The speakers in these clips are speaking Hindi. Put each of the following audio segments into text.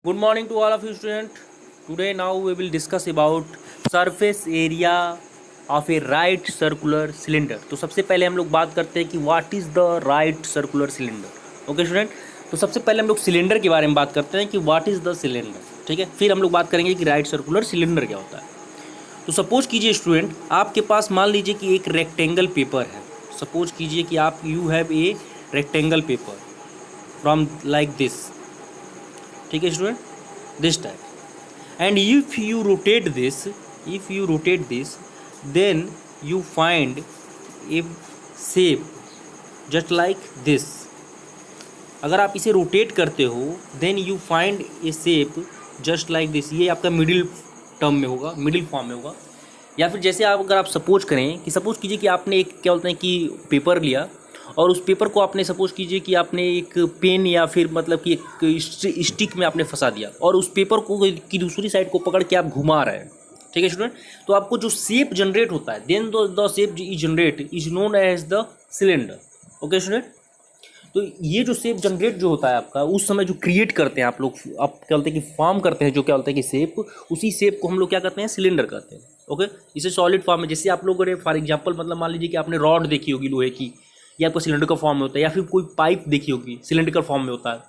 Good morning to all of you students. Today now we will discuss about surface area of a right circular cylinder. तो सबसे पहले हम लोग बात करते हैं कि what is the right circular cylinder. Okay student, तो सबसे पहले हम लोग सिलेंडर के बारे में बात करते हैं कि व्हाट इज़ द सिलेंडर. ठीक है, फिर हम लोग बात करेंगे कि राइट सर्कुलर सिलेंडर क्या होता है. तो सपोज कीजिए स्टूडेंट, आपके पास मान लीजिए कि एक रेक्टेंगल पेपर है. सपोज कीजिए कि आप you have a rectangle paper from like this. ठीक है student, this type, and if you rotate this then you find a shape just like this. अगर आप इसे रोटेट करते हो then you find a shape just like this. ये आपका मिडिल टर्म में होगा, मिडिल फॉर्म में होगा. या फिर जैसे अगर आप सपोज करें कि सपोज कीजिए कि आपने एक क्या बोलते हैं कि पेपर लिया और उस पेपर को आपने सपोज कीजिए कि आपने एक पेन या फिर मतलब कि एक स्टिक में आपने फंसा दिया और उस पेपर को की दूसरी साइड को पकड़ के आप घुमा रहे हैं. ठीक है स्टूडेंट, तो आपको जो शेप जनरेट होता है then the shape is generate is known as the cylinder. Okay student, तो ये जो शेप जनरेट जो होता है आपका उस समय जो क्रिएट करते हैं आप लोग, आप क्या बोलते हैं कि फॉर्म करते हैं जो क्या बोलते हैं कि शेप, उसी शेप को हम लोग क्या करते हैं, सिलेंडर कहते हैं. ओके, इसे सॉलिड फॉर्म में, जैसे आप लोगों ने फॉर एग्जांपल मतलब मान लीजिए कि आपने रॉड देखी होगी लोहे की, ये आपका सिलेंडर का फॉर्म में होता है. या फिर कोई पाइप देखी होगी सिलेंड्रिकल फॉर्म में होता है.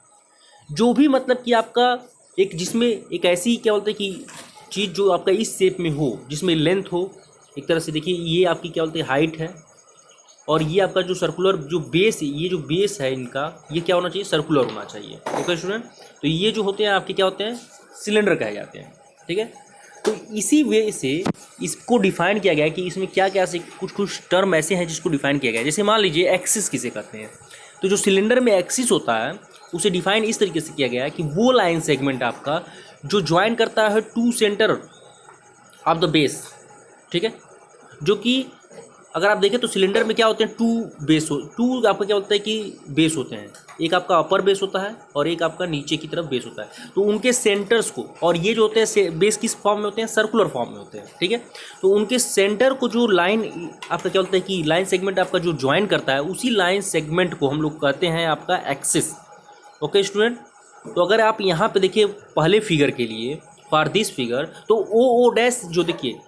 जो भी मतलब कि आपका एक जिसमें एक ऐसी क्या बोलते हैं कि चीज़ जो आपका इस शेप में हो, जिसमें लेंथ हो, एक तरह से देखिए ये आपकी क्या बोलते हैं हाइट है, और ये आपका जो सर्कुलर जो बेस, ये जो बेस है इनका, ये क्या होना चाहिए, सर्कुलर होना चाहिए. ओके स्टूडेंट, तो ये जो होते हैं आपके क्या होते हैं, सिलेंडर कहे जाते हैं. ठीक है, तो इसी वे से इसको डिफाइन किया गया है कि इसमें क्या क्या से कुछ टर्म ऐसे हैं जिसको डिफाइन किया गया है. जैसे मान लीजिए एक्सिस किसे कहते हैं, तो जो सिलेंडर में एक्सिस होता है उसे डिफाइन इस तरीके से किया गया है कि वो लाइन सेगमेंट आपका जो ज्वाइन करता है to centre of the base. ठीक है, जो कि अगर आप देखें तो सिलेंडर में क्या होते हैं, टू आपका क्या होता है कि बेस होते हैं. एक आपका अपर बेस होता है और एक आपका नीचे की तरफ बेस होता है. तो उनके सेंटर्स को, और ये जो होते हैं बेस किस फॉर्म में होते हैं, सर्कुलर फॉर्म में होते हैं. ठीक है, तो उनके सेंटर को जो लाइन आपका क्या होता है कि लाइन सेगमेंट आपका जो ज्वाइन करता है उसी लाइन सेगमेंट को हम लोग कहते हैं आपका एक्सिस. ओके स्टूडेंट, तो अगर आप यहाँ पे देखिए पहले फिगर के लिए फॉर दिस फिगर, तो ओ डैश जो देखिए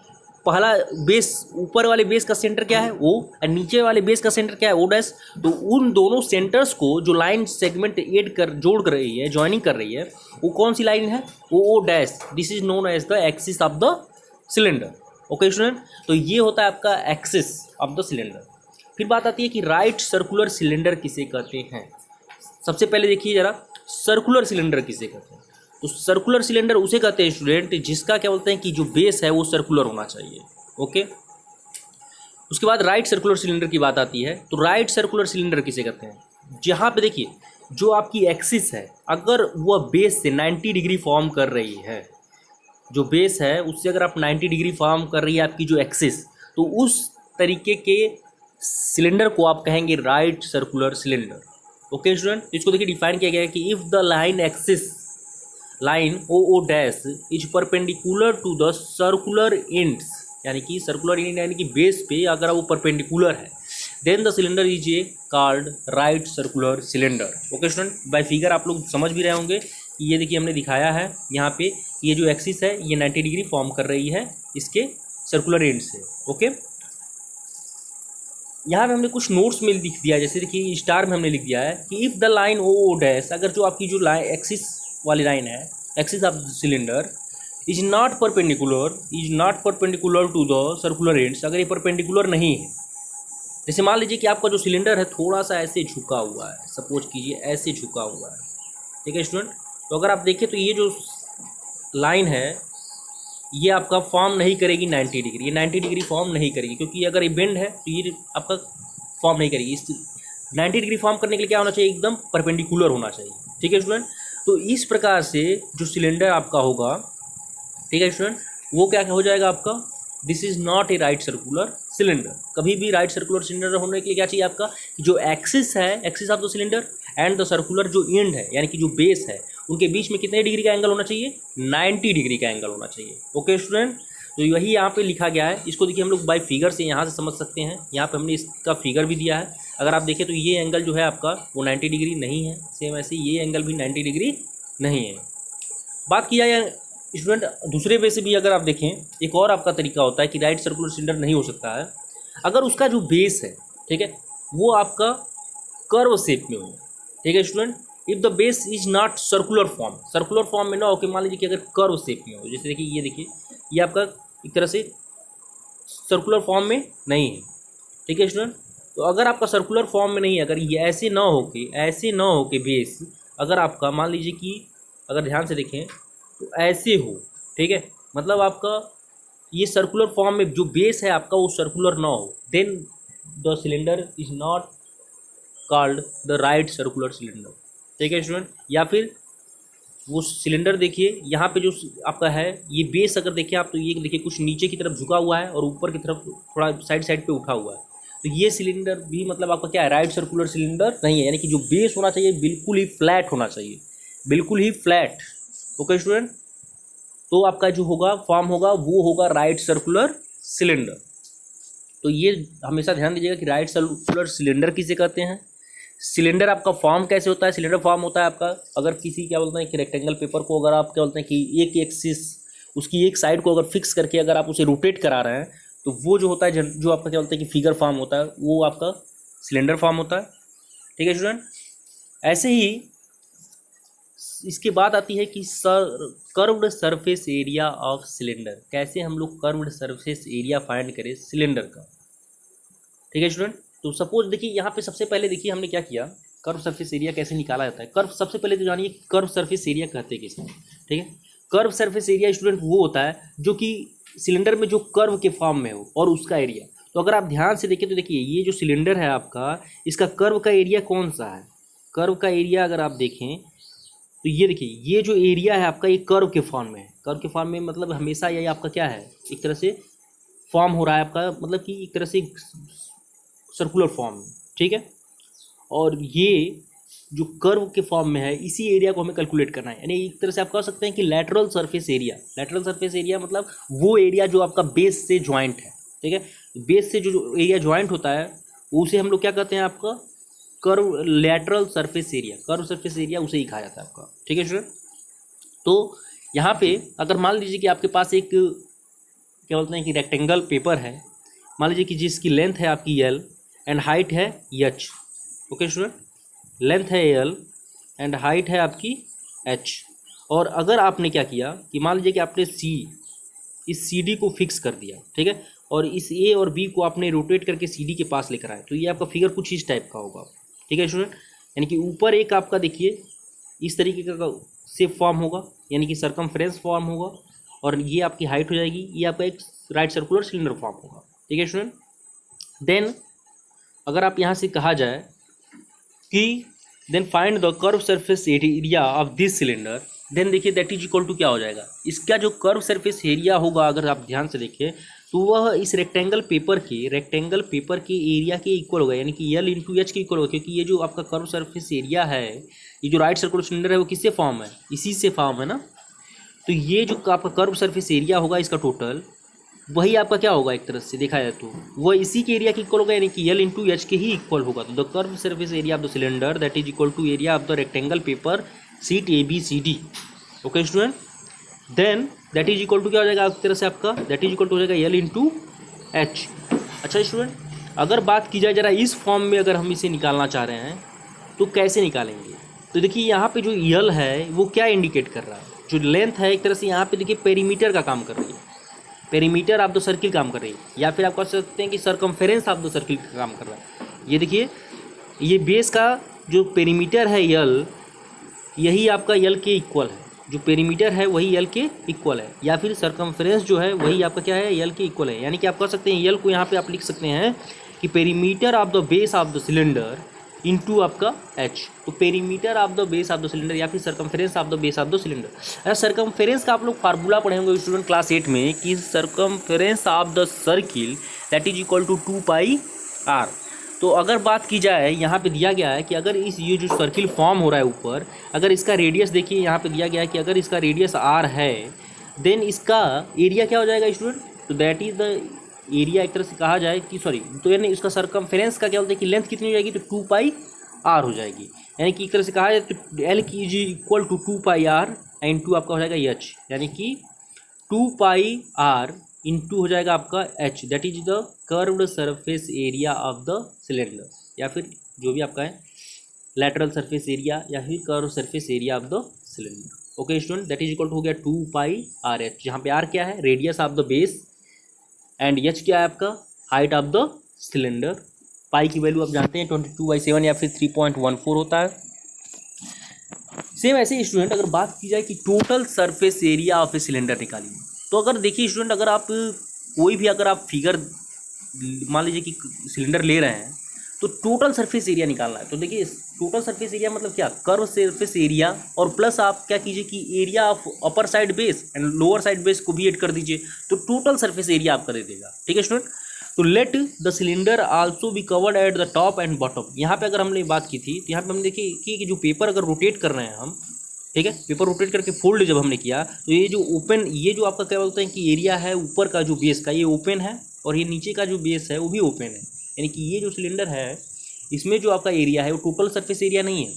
पहला बेस, ऊपर वाले बेस का सेंटर क्या है ओ, और नीचे वाले बेस का सेंटर क्या है ओ डैश. तो उन दोनों सेंटर्स को जो लाइन सेगमेंट ऐड कर जोड़ कर रही है, ज्वाइनिंग कर रही है, वो कौन सी लाइन है, O dash. This is known as the axis of the cylinder. Okay student, तो ये होता है आपका एक्सिस ऑफ द सिलेंडर. फिर बात आती है कि राइट सर्कुलर सिलेंडर किसे कहते हैं. सबसे पहले देखिए जरा, सर्कुलर सिलेंडर किसे कहते हैं. तो सर्कुलर सिलेंडर उसे कहते हैं स्टूडेंट जिसका क्या बोलते हैं कि जो बेस है वो सर्कुलर होना चाहिए. ओके, उसके बाद राइट सर्कुलर सिलेंडर की बात आती है. तो राइट सर्कुलर सिलेंडर किसे कहते हैं, जहाँ पे देखिए जो आपकी एक्सिस है अगर वह बेस से 90 डिग्री फॉर्म कर रही है, जो बेस है उससे अगर आप 90 डिग्री फॉर्म कर रही है आपकी जो एक्सिस, तो उस तरीके के सिलेंडर को आप कहेंगे right circular cylinder. Okay student, इसको देखिए डिफाइन किया गया है कि if the line axis line O dash is perpendicular to the circular ends, यानी कि सर्कुलर एंड यानी कि बेस पे अगर वो परपेंडिकुलर है then the cylinder is a called right circular cylinder. Okay student, by figure आप लोग समझ भी रहे होंगे कि ये देखिए हमने दिखाया है यहाँ पे, ये जो एक्सिस है ये 90 डिग्री फॉर्म कर रही है इसके सर्कुलर एंड से. ओके, यहाँ पे हमने कुछ नोट्स में लिख दिया है, जैसे देखिए स्टार में हमने लिख दिया है कि if the line O dash, अगर जो आपकी जो लाइन एक्सिस वाली लाइन है, axis of cylinder is not perpendicular to the circular ends, अगर ये परपेंडिकुलर नहीं है, जैसे मान लीजिए कि आपका जो सिलेंडर है थोड़ा सा ऐसे झुका हुआ है, सपोज कीजिए ऐसे झुका हुआ है. ठीक है स्टूडेंट, तो अगर आप देखें तो ये जो लाइन है ये आपका फॉर्म नहीं करेगी 90 डिग्री, ये 90 डिग्री फॉर्म नहीं करेगी, क्योंकि अगर ये बेंड है तो ये आपका फॉर्म नहीं करेगी. इस 90 डिग्री फॉर्म करने के लिए क्या होना चाहिए, एकदम परपेंडिकुलर होना चाहिए. ठीक है स्टूडेंट, तो इस प्रकार से जो सिलेंडर आपका होगा, ठीक है स्टूडेंट, वो क्या हो जाएगा आपका, this is not a right circular cylinder. कभी भी राइट सर्कुलर सिलेंडर होने के लिए क्या चाहिए आपका, जो एक्सिस है, axis of the cylinder and the circular जो एंड है यानी कि जो बेस है, उनके बीच में कितने डिग्री का एंगल होना चाहिए, 90 डिग्री का एंगल होना चाहिए. ओके स्टूडेंट, तो यही यहाँ पे लिखा गया है. इसको देखिए हम लोग बाय फिगर से यहाँ से समझ सकते हैं. यहाँ पे हमने इसका फिगर भी दिया है. अगर आप देखें तो ये एंगल जो है आपका वो 90 डिग्री नहीं है, सेम ऐसे ये एंगल भी 90 डिग्री नहीं है. बात की जाए स्टूडेंट दूसरे वे से भी अगर आप देखें, एक और आपका तरीका होता है कि राइट सर्कुलर सिलेंडर नहीं हो सकता है अगर उसका जो बेस है, ठीक है, वो आपका कर्व शेप में हो, ठीक है student. If the base is not circular form में ना हो, कि मान लीजिए कि अगर कर्व शेप में हो, जैसे देखिए ये आपका एक तरह से सर्कुलर फॉर्म में नहीं है, ठीक है स्टूडेंट। तो अगर आपका सर्कुलर फॉर्म में नहीं है, अगर ये ऐसे ना हो के बेस, अगर आपका मान लीजिए कि अगर ध्यान से देखें तो ऐसे हो, ठीक है, मतलब आपका ये सर्कुलर फॉर्म में जो बेस है आपका वो सर्कुलर ना हो, then the cylinder is not called the right circular cylinder, ठीक है स्टूडेंट। या फिर वो सिलेंडर देखिए यहाँ पे जो आपका है ये बेस अगर देखिए आप, तो ये देखिए कुछ नीचे की तरफ झुका हुआ है और ऊपर की तरफ थोड़ा साइड पे उठा हुआ है, तो ये सिलेंडर भी मतलब आपका क्या है, राइट सर्कुलर सिलेंडर नहीं है। यानी कि जो बेस होना चाहिए बिल्कुल ही फ्लैट होना चाहिए, बिल्कुल ही फ्लैट। ओके स्टूडेंट, तो आपका जो होगा फॉर्म होगा वो होगा राइट सर्कुलर सिलेंडर। तो ये हमेशा ध्यान दीजिएगा कि राइट सर्कुलर सिलेंडर किसे कहते हैं। सिलेंडर आपका फॉर्म कैसे होता है, सिलेंडर फॉर्म होता है आपका अगर किसी क्या बोलते हैं कि रेक्टेंगल पेपर को अगर आप क्या बोलते हैं कि एक एक्सिस उसकी एक साइड को अगर फिक्स करके अगर आप उसे रोटेट करा रहे हैं, तो वो जो होता है जो आपका क्या बोलते हैं कि फिगर फॉर्म होता है, वो आपका सिलेंडर फॉर्म होता है, ठीक है स्टूडेंट। ऐसे ही इसके बाद आती है कि curved surface area of cylinder, कैसे हम लोग कर्व्ड सरफेस एरिया फाइंड करें सिलेंडर का, ठीक है स्टूडेंट। तो सपोज देखिए यहाँ पे सबसे पहले देखिए हमने क्या किया, कर्व सरफेस एरिया कैसे निकाला जाता है। कर्व सबसे पहले तो जानिए कर्व सरफेस एरिया कहते हैं किसको, ठीक है। कर्व सरफेस एरिया स्टूडेंट वो होता है जो कि सिलेंडर में जो कर्व के फॉर्म में हो और उसका एरिया। तो अगर आप ध्यान से देखें तो देखिए ये जो सिलेंडर है आपका, इसका कर्व का एरिया कौन सा है, कर्व का एरिया अगर आप देखें तो ये देखिए ये जो एरिया है आपका ये कर्व के फॉर्म में है। कर्व के फॉर्म में मतलब हमेशा ये आपका क्या है, एक तरह से फॉर्म हो रहा है आपका, मतलब कि एक तरह से सर्कुलर फॉर्म में, ठीक है। और ये जो कर्व के फॉर्म में है इसी एरिया को हमें कैलकुलेट करना है। यानी एक तरह से आप कह सकते हैं कि लैटरल सरफेस एरिया मतलब वो एरिया जो आपका बेस से ज्वाइंट है, ठीक है। बेस से जो एरिया ज्वाइंट होता है उसे हम लोग क्या कहते हैं, आपका कर्व लैटरल सरफेस एरिया उसे ही कहा जाता है आपका, ठीक है स्टूडेंट। तो यहाँ पे अगर मान लीजिए कि आपके पास एक क्या बोलते हैं कि रेक्टेंगल पेपर है, मान लीजिए कि जिसकी लेंथ है आपकी एल एंड हाइट है एच, ओके स्टूडेंट, लेंथ है एल एंड हाइट है आपकी एच। और अगर आपने क्या किया कि मान लीजिए कि आपने इस सी डी को फिक्स कर दिया, ठीक है, और इस ए और बी को आपने रोटेट करके सी डी के पास लेकर आए, तो ये आपका फिगर कुछ इस टाइप का होगा, ठीक है स्टूडेंट। यानी कि ऊपर एक आपका देखिए इस तरीके का शेप फॉर्म होगा, यानी कि सर्कमफ्रेंस फॉर्म होगा, और ये आपकी हाइट हो जाएगी, ये आपका एक राइट सर्कुलर सिलेंडर फॉर्म होगा, ठीक है स्टूडेंट। देन अगर आप यहाँ से कहा जाए कि then find the curve surface area of this cylinder, then देखिए दैट इज इक्वल टू क्या हो जाएगा, इसका जो कर्व सरफेस एरिया होगा अगर आप ध्यान से देखें तो वह इस रेक्टेंगल पेपर के एरिया के इक्वल होगा, यानी कि एल इंटू एच के इक्वल होगा। क्योंकि ये जो आपका कर्व सरफेस एरिया है, ये जो राइट सर्कुलर सिलेंडर है वो किससे फॉर्म है, इसी से फॉर्म है ना। तो ये जो आपका कर्व सरफेस एरिया होगा इसका टोटल, वही आपका क्या होगा, एक तरह से देखा जाए तो वह इसी के एरिया के इक्वल होगा, यानी कि एल इंटू एच के ही इक्वल होगा। तो the curve surface area of the cylinder that is equal to area of the rectangle paper sheet A B C D, okay student. Then that is equal to क्या हो जाएगा, एक तरह से आपका दैट इज इक्वल टू हो जाएगा एल इंटू एच। अच्छा स्टूडेंट, अगर बात की जाए जरा इस फॉर्म में अगर हम इसे निकालना चाह रहे हैं तो कैसे निकालेंगे। तो देखिए यहाँ पे जो यल है वो क्या इंडिकेट कर रहा है, जो लेंथ है एक तरह से यहाँ पे देखिए पेरीमीटर का काम कर रही है, पेरीमीटर ऑफ द सर्किल काम कर रही है, या फिर आप कह सकते हैं कि सर्कमफेरेंस ऑफ द सर्किल का काम कर रहा है। ये देखिए ये बेस का जो पेरीमीटर है यल, यही आपका यल के इक्वल है, जो पेरीमीटर है वही यल के इक्वल है, या फिर सर्कमफेरेंस जो है वही आपका क्या है, यल के इक्वल है। यानी कि आप कह सकते हैं यल को यहाँ पे आप लिख सकते हैं कि perimeter of the base of the cylinder into आपका एच। तो perimeter of the base of the cylinder या फिर circumference of the base of the cylinder. Circumference का आप लोग फार्मूला पढ़े होंगे स्टूडेंट क्लास 8 में कि circumference of the circle that is equal to 2 pi r. तो अगर बात की जाए यहाँ पे दिया गया है कि अगर ये जो सर्किल फॉर्म हो रहा है ऊपर, अगर इसका रेडियस देखिए यहाँ पे दिया गया है कि अगर इसका रेडियस आर है देन इसका एरिया क्या हो जाएगा स्टूडेंट, तो दैट इज द एरिया, एक तरह से कहा जाए कि सॉरी, तो यानी इसका सर्कमफेरेंस का क्या बोलते हैं कि लेंथ कितनी हो जाएगी, तो 2 पाई आर हो जाएगी। यानी कि एक तरह से कहा जाए तो एल की is equal to 2 pi r into आपका हो जाएगा एच, यानी कि 2πr इंटू हो जाएगा आपका H, that is the curved surface area of the cylinder, या फिर जो भी आपका है लैटरल सरफेस एरिया या फिर curve surface area of the cylinder. Okay student, that is equal to हो गया 2πr h, जहाँ पे आर क्या है, radius of the base, and h क्या है आपका, height of the cylinder. Pi की वैल्यू आप जानते हैं 22/7 या फिर 3.14 होता है। सेम ऐसे स्टूडेंट अगर बात की जाए कि total surface area of a cylinder निकालिए, तो अगर देखिए स्टूडेंट, अगर आप कोई भी अगर आप फिगर मान लीजिए कि सिलेंडर ले रहे हैं तो टोटल सरफेस एरिया निकालना है, तो देखिए टोटल सरफेस एरिया मतलब क्या, कर्व सरफेस एरिया और प्लस आप क्या कीजिए कि area of upper side base and lower side base को भी ऐड कर दीजिए, तो टोटल सरफेस एरिया आपका दे देगा। ठीक है स्टूडेंट, तो let the cylinder also be covered at the top and bottom. यहाँ पे अगर हमने बात की थी तो यहाँ पे हम देखिए कि जो पेपर अगर रोटेट कर रहे हैं हम, ठीक है, पेपर रोटेट करके फोल्ड जब हमने किया तो ये जो ओपन, ये जो आपका क्या बोलते हैं कि एरिया है ऊपर का जो बेस का ये ओपन है, और ये नीचे का जो बेस है वो भी ओपन है, यानी कि ये जो सिलेंडर है इसमें जो आपका एरिया है वो टोटल सरफेस एरिया नहीं है।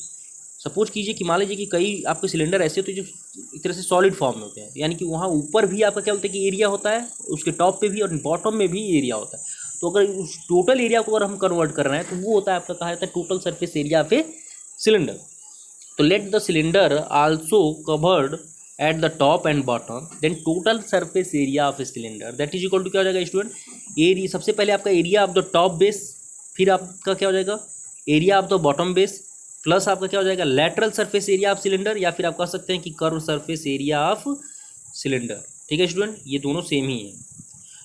सपोज कीजिए कि मान लीजिए कि कई आपके सिलेंडर ऐसे होते हैं जो एक तरह से सॉलिड फॉर्म में होते हैं, यानी कि वहाँ ऊपर भी आपका क्या होता है कि एरिया होता है, उसके टॉप पे भी और बॉटम में भी एरिया होता है। तो अगर उस टोटल एरिया को अगर हम कन्वर्ट कर रहे हैं तो वो होता है आपका, कहा जाता है total surface area of a cylinder. तो let the cylinder also covered at the top and bottom, then total surface area of a cylinder that is equal to क्या हो जाएगा स्टूडेंट, एरिया, सबसे पहले आपका area of the top base, फिर आपका क्या हो जाएगा area of the bottom base, plus आपका क्या हो जाएगा lateral surface area of cylinder, या फिर आप कह सकते हैं कि curve surface area of cylinder. ठीक है स्टूडेंट, ये दोनों सेम ही है।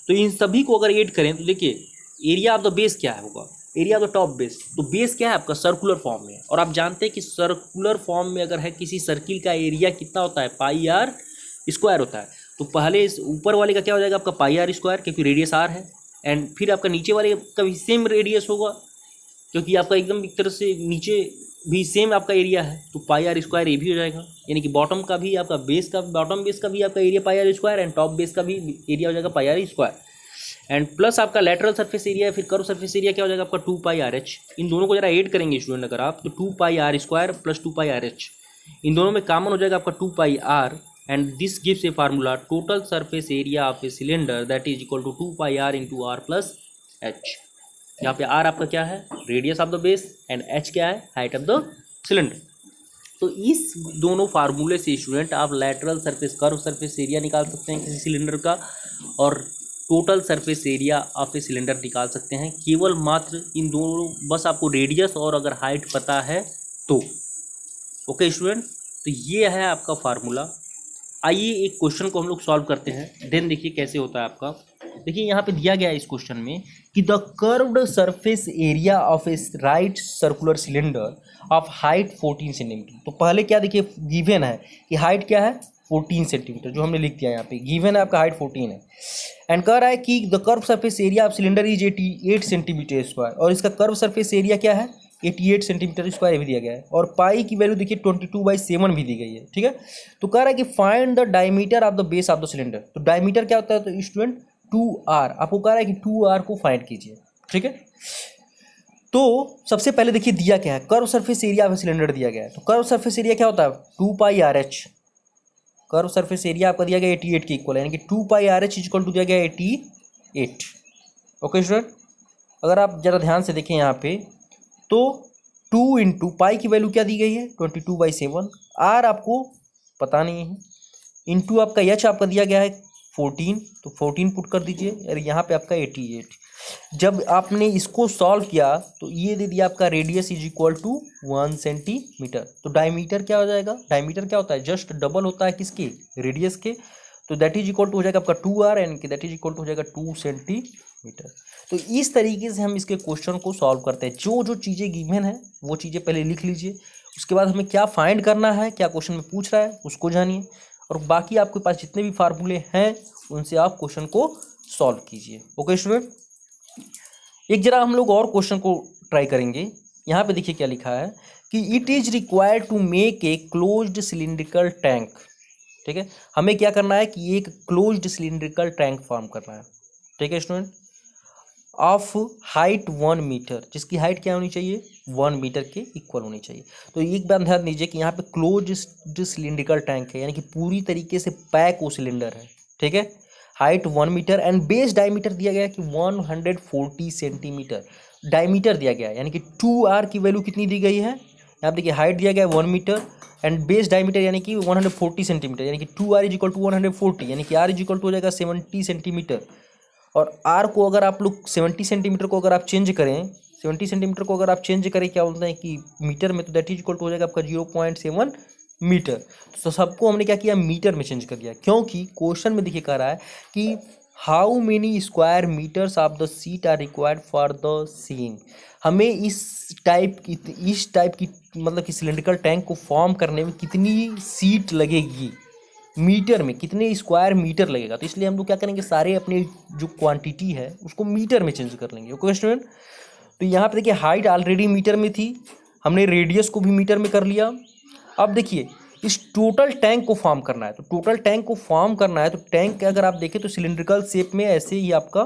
तो इन सभी को अगर ऐड करें तो देखिए एरिया ऑफ द बेस क्या है होगा, area of the top base, तो बेस क्या है आपका सर्कुलर फॉर्म में, और आप जानते हैं कि सर्कुलर फॉर्म में अगर है किसी सर्किल का एरिया कितना होता है, पाई आर स्क्वायर होता है। तो पहले इस ऊपर वाले का क्या हो जाएगा आपका पाई आर स्क्वायर, क्योंकि रेडियस आर है, एंड फिर आपका नीचे वाले का भी सेम रेडियस होगा, क्योंकि आपका एकदम एक तरह से नीचे भी सेम आपका एरिया है, तो पाई आर स्क्वायर ये भी हो जाएगा, यानी कि बॉटम का भी आपका बेस का, बॉटम बेस का भी आपका area pi r square, and top base का भी एरिया हो जाएगा pi r square, and plus आपका लेटरल सरफेस एरिया फिर कर्व सरफेस एरिया क्या हो जाएगा आपका 2πr/h। इन दोनों को जरा ऐड करेंगे स्टूडेंट अगर आप, तो 2πr² प्लस 2πr/h, इन दोनों में कॉमन हो जाएगा आपका 2πr, and this gives a formula total surface area of a cylinder that is equal to 2πr into r plus h. यहाँ पे आर आपका क्या है, radius of the base, and h क्या है, हाइट ऑफ द सिलेंडर। तो इस दोनों फार्मूले से स्टूडेंट आप lateral surface, curve surface area निकाल सकते हैं किसी सिलेंडर का, और total surface area of a cylinder निकाल सकते हैं, केवल मात्र इन दोनों, बस आपको रेडियस और अगर हाइट पता है तो। ओके स्टूडेंट, तो ये है आपका फार्मूला। आइए एक क्वेश्चन को हम लोग सॉल्व करते हैं, देन देखिए कैसे होता है आपका। देखिए यहाँ पे दिया गया है इस क्वेश्चन में कि the curved surface area of A right circular cylinder of height 14 centimetre. तो पहले क्या देखिए गिवन है कि हाइट क्या है 14 सेंटीमीटर, जो हमने लिख दिया यहाँ पे गिवन है आपका हाइट 14 है, एंड कह रहा है कि the curve surface area of cylinder is 88 centimetre square, और इसका कर्व सरफेस एरिया क्या है 88 सेंटीमीटर स्क्वायर भी दिया गया है, और पाई की वैल्यू देखिए 22/7 भी दी गई है। ठीक है, तो कह रहा है कि find the diameter of the base of the cylinder. तो डायमीटर क्या होता है, तो स्टूडेंट 2r, आपको कह रहा है कि 2r को फाइंड कीजिए। ठीक है, तो सबसे पहले देखिए दिया क्या है, curve surface area of cylinder दिया गया है, तो कर्व सरफेस एरिया क्या होता है 2πr/h, कर्व सरफेस एरिया आपका दिया गया 88 के इक्वल है, यानी कि 2πr/h इक्वल टू दिया गया 88। ओके स्टूडेंट, अगर आप जरा ध्यान से देखें यहाँ पे, तो 2 इंटू पाई की वैल्यू क्या दी गई है 22/7, आर आपको पता नहीं है, इंटू आपका एच आपका दिया गया है 14, तो 14 पुट कर दीजिए, और यहाँ पे आपका 88। जब आपने इसको सॉल्व किया तो ये दे दिया आपका radius is equal to 1 centimetre. तो डायमीटर क्या हो जाएगा, डायमीटर क्या होता है, जस्ट डबल होता है किसके, रेडियस के, तो दैट इज इक्वल टू हो जाएगा आपका 2r, and that is equal to हो जाएगा 2 सेंटीमीटर। तो इस तरीके से हम इसके क्वेश्चन को सॉल्व करते हैं। जो जो चीज़ें गिवन है वो चीज़ें पहले लिख लीजिए, उसके बाद हमें क्या फाइंड करना है, क्या क्वेश्चन में पूछ रहा है उसको जानिए, और बाकी आपके पास जितने भी फार्मूले हैं उनसे आप क्वेश्चन को सॉल्व कीजिए। ओके स्टूडेंट, एक जरा हम लोग और क्वेश्चन को ट्राई करेंगे। यहाँ पे देखिए क्या लिखा है कि it is required to make a closed cylindrical tank. ठीक है, हमें क्या करना है कि एक क्लोज्ड सिलिंड्रिकल टैंक फॉर्म करना है। ठीक है स्टूडेंट, ऑफ हाइट 1 मीटर, जिसकी हाइट क्या होनी चाहिए 1 मीटर के इक्वल होनी चाहिए। तो एक बार ध्यान दीजिए कि यहाँ पे क्लोज सिलिंड्रिकल टैंक है, यानी कि पूरी तरीके से पैक वो सिलेंडर है, ठीक है। Height 1 metre and base diameter दिया गया है कि 140 सेंटीमीटर डायमीटर दिया गया है, यानी कि 2r की वैल्यू कितनी दी गई है, यहाँ देखिए हाइट दिया गया है 1 मीटर एंड बेस डायमीटर यानी कि 140 सेंटीमीटर, यानी कि 2r इज इक्वल टू 140, यानी कि r इज इक्वल टू हो जाएगा 70 सेंटीमीटर। और r को अगर आप लोग 70 सेंटीमीटर को अगर आप चेंज करें, 70 सेंटीमीटर को अगर आप चेंज करें क्या बोलते हैं कि मीटर में, तो दैट इज इक्वल टू हो जाएगा आपका 0.7 मीटर। तो सबको हमने क्या किया मीटर में चेंज कर दिया, क्योंकि क्वेश्चन में देखिए कह रहा है कि how many square metres of the sheet are required for the seeing. हमें इस टाइप की मतलब कि सिलेंड्रिकल टैंक को फॉर्म करने में कितनी सीट लगेगी, मीटर में कितने स्क्वायर मीटर लगेगा। तो इसलिए हम लोग क्या करेंगे, सारे अपने जो क्वांटिटी है उसको मीटर में चेंज कर लेंगे। ओके स्टूडेंट, तो यहाँ पे देखिए हाइट ऑलरेडी मीटर में थी, हमने रेडियस को भी मीटर में कर लिया। अब देखिए इस टोटल टैंक को फॉर्म करना है, तो टोटल टैंक को फॉर्म करना है तो टैंक अगर आप देखें तो सिलिंड्रिकल शेप में ऐसे ही आपका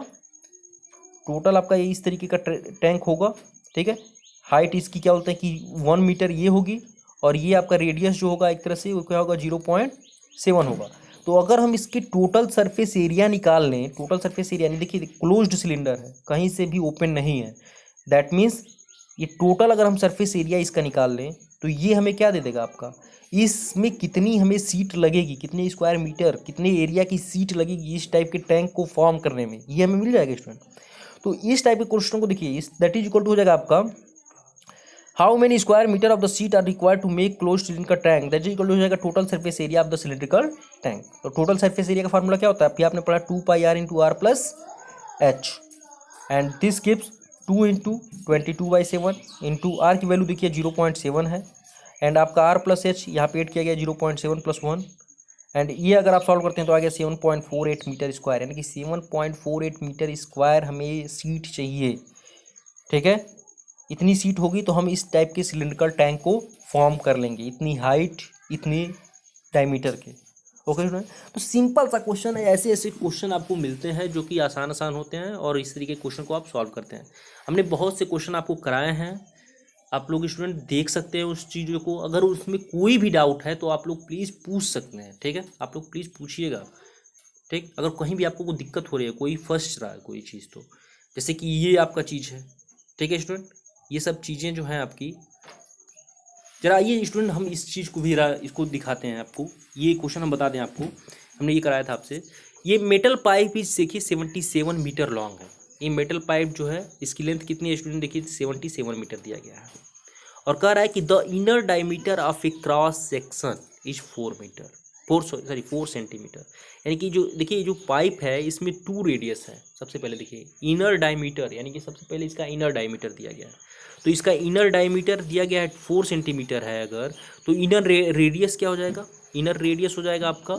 टोटल आपका ये इस तरीके का टैंक होगा, ठीक है। हाइट इसकी क्या बोलते हैं कि 1 मीटर ये होगी, और ये आपका रेडियस जो होगा एक तरह से वो क्या होगा 0.7 होगा। तो अगर हम इसके टोटल सरफेस एरिया निकाल लें, टोटल सरफेस एरिया नहीं, देखिए क्लोज्ड सिलेंडर है, कहीं से भी ओपन नहीं है, दैट मीन्स ये टोटल अगर हम सरफेस एरिया इसका निकाल लें तो ये हमें क्या दे देगा आपका, इसमें कितनी हमें सीट लगेगी, कितने स्क्वायर मीटर कितने एरिया की सीट लगेगी इस टाइप के टैंक को फॉर्म करने में, ये हमें मिल जाएगा स्टूडेंट। तो इस टाइप के क्वेश्चन को देखिए, इस दैट इज इक्वल टू हो जाएगा आपका how many square metre of the sheet are required to make close cylindrical tank, that is equal to हो जाएगा total surface area of the cylindrical tank. तो टोटल सरफेस एरिया का फॉर्मूला क्या होता है, फिर आपने पढ़ा 2πr into r plus h, and this gives 2 into 22/7 into r की वैल्यू देखिए 0.7 है, एंड आपका आर प्लस एच यहाँ पे एड किया गया 0.7 प्लस 1, एंड ये अगर आप सॉल्व करते हैं तो आ गया 7.48 मीटर स्क्वायर, यानी कि 7.48 मीटर स्क्वायर हमें सीट चाहिए, ठीक है। इतनी सीट होगी तो हम इस टाइप के सिलिंड्रिकल टैंक को फॉर्म कर लेंगे, इतनी हाइट इतनी डायमीटर के। ओके स्टूडेंट, तो सिंपल सा क्वेश्चन है, ऐसे ऐसे क्वेश्चन आपको मिलते हैं जो कि आसान आसान होते हैं और इस तरीके के क्वेश्चन को आप सॉल्व करते हैं। हमने बहुत से क्वेश्चन आपको कराए हैं, आप लोग स्टूडेंट देख सकते हैं उस चीज़ों को। अगर उसमें कोई भी डाउट है तो आप लोग प्लीज़ पूछ सकते हैं, ठीक है, आप लोग प्लीज़ पूछिएगा, ठीक। अगर कहीं भी आपको कोई दिक्कत हो रही है, कोई फंस रहा है कोई चीज़, तो जैसे कि ये आपका चीज़ है, ठीक है स्टूडेंट, ये सब चीज़ें जो हैं आपकी, जरा आइए स्टूडेंट हम इस चीज़ को भी इसको दिखाते हैं आपको। ये क्वेश्चन हम बता दें आपको, हमने ये कराया था आपसे। ये मेटल पाइप इस देखिए 77 मीटर लॉन्ग है। ये मेटल पाइप जो है इसकी लेंथ कितनी है स्टूडेंट, देखिए 77 मीटर दिया गया है, और कह रहा है कि the inner diameter of A cross section is 4 centimetre, यानी कि जो देखिए जो पाइप है इसमें 2 रेडियस है। सबसे पहले देखिए इनर डायमीटर, यानी कि सबसे पहले इसका इनर डायमीटर दिया गया है, तो इसका इनर डायमीटर दिया गया है 4 सेंटीमीटर है अगर, तो इनर रेडियस क्या हो जाएगा, इनर रेडियस हो जाएगा आपका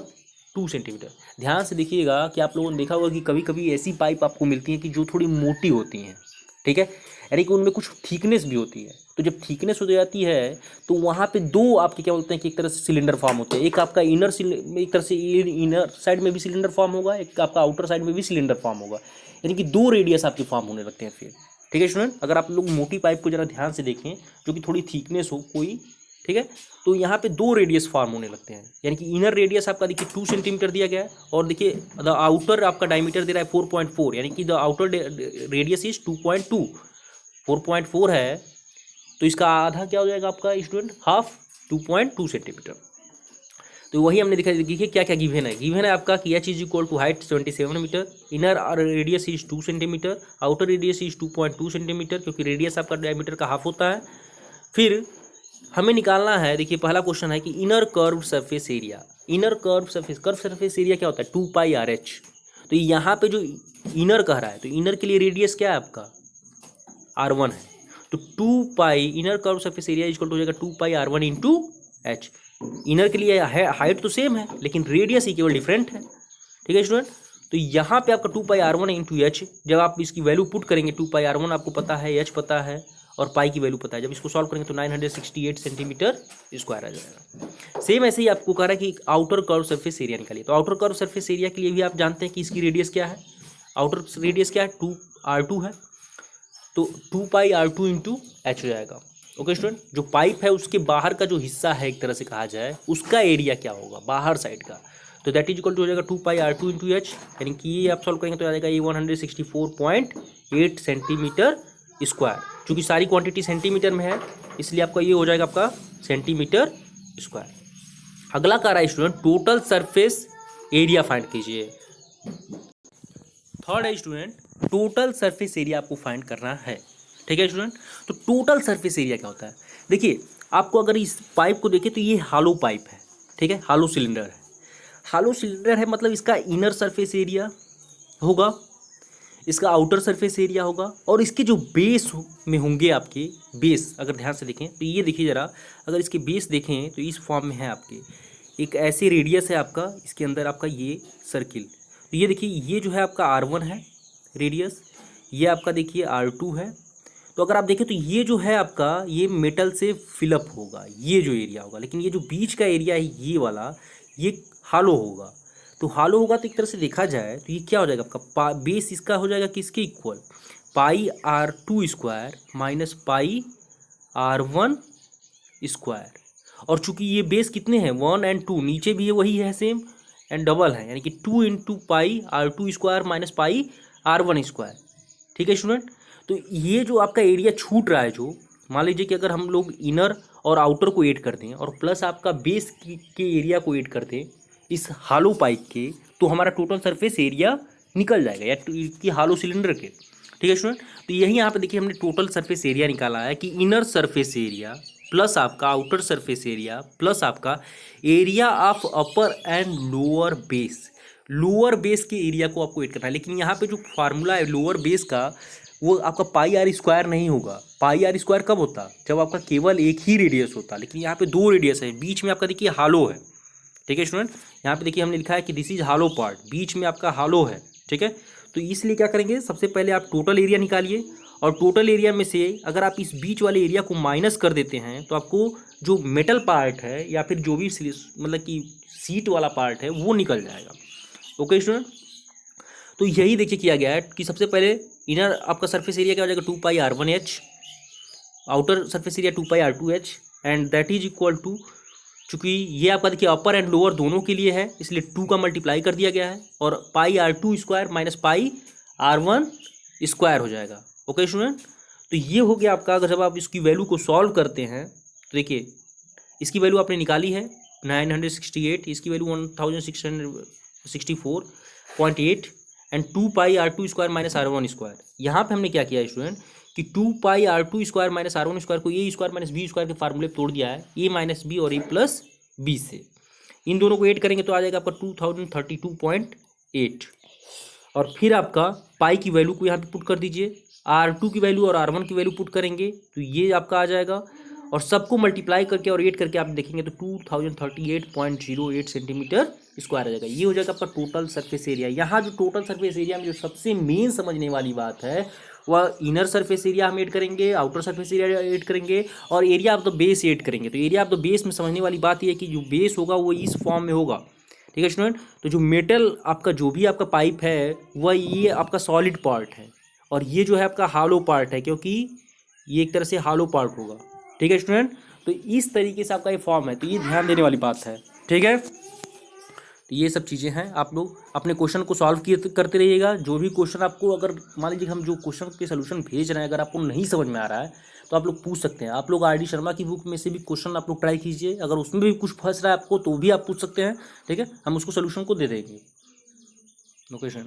2 सेंटीमीटर। ध्यान से देखिएगा कि आप लोगों ने देखा होगा कि कभी कभी ऐसी पाइप आपको मिलती हैं कि जो थोड़ी मोटी होती हैं, ठीक है, यानी कि उनमें कुछ थिकनेस भी होती है। तो जब थिकनेस हो जाती है तो वहाँ पे 2 आपके क्या बोलते हैं कि एक तरह से सिलेंडर फॉर्म होते हैं, एक आपका एक तरह से इनर साइड में भी सिलेंडर फॉर्म होगा, एक आपका आउटर साइड में भी सिलेंडर फॉर्म होगा, यानी कि 2 रेडियस आपके फॉर्म होने लगते हैं फिर, ठीक है स्टूडेंट। अगर आप लोग मोटी पाइप को जरा ध्यान से देखें जो कि थोड़ी थिकनेस हो कोई, ठीक है, तो यहाँ पे 2 रेडियस फॉर्म होने लगते हैं, यानी कि इनर रेडियस आपका देखिए 2 सेंटीमीटर दिया गया है, और देखिए द आउटर आपका डायमीटर दे रहा है 4.4, यानी कि द आउटर रेडियस इज 2.2, 4.4 है, तो इसका आधा क्या हो जाएगा आपका स्टूडेंट, हाफ 2.2 सेंटीमीटर। तो वही हमने दिखा, देखिए क्या क्या गिवन है। गिवन है आपका कि h is equal to height 77 metre, inner radius is 2 centimetre, outer radius is 2.2 centimetre, क्योंकि रेडियस आपका डायमीटर का हाफ होता है। फिर हमें निकालना है, देखिए पहला क्वेश्चन है कि inner curve surface area, inner curve surface area क्या होता है 2πRh। तो यहाँ पे जो इनर कह रहा है, तो इनर के लिए रेडियस क्या है आपका R1 है, तो 2π inner curve surface area equal to हो जाएगा 2πR1 इंटू एच। इनर के लिए हाइट तो सेम है लेकिन रेडियस ही केवल डिफरेंट है, ठीक है स्टूडेंट। तो यहाँ पे आपका 2πR1 इंटू एच, जब आप इसकी वैल्यू पुट करेंगे 2πR1 आपको पता है, एच पता है, और पाई की वैल्यू पता है, जब इसको सॉल्व करेंगे तो 968 सेंटीमीटर स्क्वायर आ जाएगा। सेम ऐसे ही आपको कह रहा है कि आउटर कर्व सरफेस एरिया निकालिए, तो आउटर कर्व सरफेस एरिया के लिए भी आप जानते हैं कि इसकी रेडियस क्या है, आउटर रेडियस क्या है, 2r2 है, तो 2πr2 इंटू एच हो जाएगा। ओके स्टूडेंट, जो पाइप है उसके बाहर का जो हिस्सा है एक तरह से कहा जाए, उसका एरिया क्या होगा बाहर साइड का, तो दैट इज इक्वल टू हो जाएगा 2πr2 इंटू एच, यानी कि ये आप सॉल्व करेंगे तो आ जाएगा ये 164.8 सेंटीमीटर स्क्वायर। चूँकि सारी क्वांटिटी सेंटीमीटर में है इसलिए आपका ये हो जाएगा आपका सेंटीमीटर स्क्वायर। अगला कह रहा है student total surface area find कीजिए। थर्ड है स्टूडेंट टोटल सरफेस एरिया आपको फाइंड करना है। ठीक है स्टूडेंट, तो टोटल सरफेस एरिया क्या होता है, देखिए आपको अगर इस पाइप को देखें तो ये हालो पाइप है, ठीक है, हालो सिलेंडर है। हालो सिलेंडर है मतलब इसका इनर सरफेस एरिया होगा, इसका आउटर सरफेस एरिया होगा, और इसके जो बेस में होंगे आपके बेस, अगर ध्यान से देखें तो ये देखिए ज़रा, अगर इसके बेस देखें तो इस फॉर्म में है आपके, एक ऐसे रेडियस है आपका, इसके अंदर आपका ये सर्किल, तो ये देखिए ये जो है आपका R1 है रेडियस, ये आपका देखिए R2 है। तो अगर आप देखें तो ये जो है आपका ये मेटल से फिलअप होगा, ये जो एरिया होगा, लेकिन ये जो बीच का एरिया है ये वाला ये हालो होगा। तो हालो होगा तो एक तरह से देखा जाए तो ये क्या हो जाएगा आपका बेस इसका हो जाएगा किसके equal, πr2 square minus πr1 square. और चूंकि ये बेस कितने हैं 1 और 2, नीचे भी है वही है सेम एंड डबल है, यानी कि 2 into πr2 square minus πr1 square. ठीक है स्टूडेंट, तो ये जो आपका एरिया छूट रहा है, जो मान लीजिए कि अगर हम लोग इनर और आउटर को ऐड कर दें और प्लस आपका बेस के एरिया को ऐड कर दें इस हालो पाइप के, तो हमारा टोटल सरफेस एरिया निकल जाएगा या कि हालो सिलेंडर के। ठीक है स्टूडेंट, तो यही यहाँ पे देखिए हमने टोटल सरफेस एरिया निकाला है कि इनर सरफेस एरिया प्लस आपका आउटर सरफेस एरिया प्लस आपका area of upper and lower base. Lower base के एरिया को आपको ऐड करना है, लेकिन यहाँ पे जो फार्मूला है लोअर बेस का वो आपका πr स्क्वायर नहीं होगा। πr स्क्वायर कब होता, जब आपका केवल एक ही रेडियस होता, लेकिन यहाँ पे दो रेडियस है, बीच में आपका देखिए हालो है। ठीक है स्टूडेंट, यहाँ पे देखिए हमने लिखा है कि दिस इज हालो पार्ट, बीच में आपका हालो है। ठीक है, तो इसलिए क्या करेंगे, सबसे पहले आप टोटल एरिया निकालिए, और टोटल एरिया में से अगर आप इस बीच वाले एरिया को माइनस कर देते हैं तो आपको जो मेटल पार्ट है या फिर जो भी मतलब कि सीट वाला पार्ट है वो निकल जाएगा। ओके स्टूडेंट, तो यही देखिए किया गया है कि सबसे पहले इनर आपका सरफेस एरिया क्या हो जाएगा 2πr1h, outer surface area 2πr2h, and that is equal to, चूँकि ये आपका देखिए अपर एंड लोअर दोनों के लिए है इसलिए 2 का मल्टीप्लाई कर दिया गया है, और πr2 square minus πr1 square हो जाएगा। ओके स्टूडेंट, तो ये हो गया आपका। अगर जब आप इसकी वैल्यू को सॉल्व करते हैं तो देखिए इसकी वैल्यू आपने निकाली है 968, इसकी value 1664.8 and 2πr2 square minus r1 square. यहाँ पे हमने क्या किया है स्टूडेंट कि 2πr2 square minus r1 square को ए स्क्वायर माइनस बी स्क्वायर के फार्मूले तोड़ दिया है, ए माइनस बी और ए प्लस बी से। इन दोनों को ऐड करेंगे तो आ जाएगा आपका 2032.8, और फिर आपका पाई की वैल्यू को यहाँ पे पुट कर दीजिए, R2 की वैल्यू और R1 की वैल्यू पुट करेंगे तो ये आपका आ जाएगा, और सबको मल्टीप्लाई करके और ऐड करके आप देखेंगे तो 2038.08 सेंटीमीटर स्क्वायर आ जाएगा। ये हो जाएगा आपका टोटल सरफेस एरिया। यहाँ जो टोटल सरफेस एरिया में जो सबसे मेन समझने वाली बात है वह इनर सरफेस एरिया हम ऐड करेंगे, आउटर सरफेस एरिया ऐड करेंगे, और area of the base add करेंगे। तो एरिया ऑफ द बेस में समझने वाली बात यह है कि जो बेस होगा वो इस फॉर्म में होगा। ठीक है स्टूडेंट, तो जो मेटल आपका जो भी आपका पाइप है वह ये आपका सॉलिड पार्ट है, और ये जो है आपका हालो पार्ट है, क्योंकि ये एक तरह से हालो पार्ट होगा। ठीक है स्टूडेंट, तो इस तरीके से आपका ये फॉर्म है, तो ये ध्यान देने वाली बात है। ठीक है, तो ये सब चीज़ें हैं, आप लोग अपने क्वेश्चन को सॉल्व करते रहिएगा। जो भी क्वेश्चन आपको, अगर मान लीजिए हम जो क्वेश्चन के सोल्यूशन भेज रहे हैं अगर आपको नहीं समझ में आ रहा है तो आप लोग पूछ सकते हैं। आप लोग RD शर्मा की बुक में से भी क्वेश्चन आप लोग ट्राई कीजिए, अगर उसमें भी कुछ फंस रहा है आपको तो भी आप पूछ सकते हैं। ठीक है, हम उसको सोल्यूशन को दे देंगे। ओके।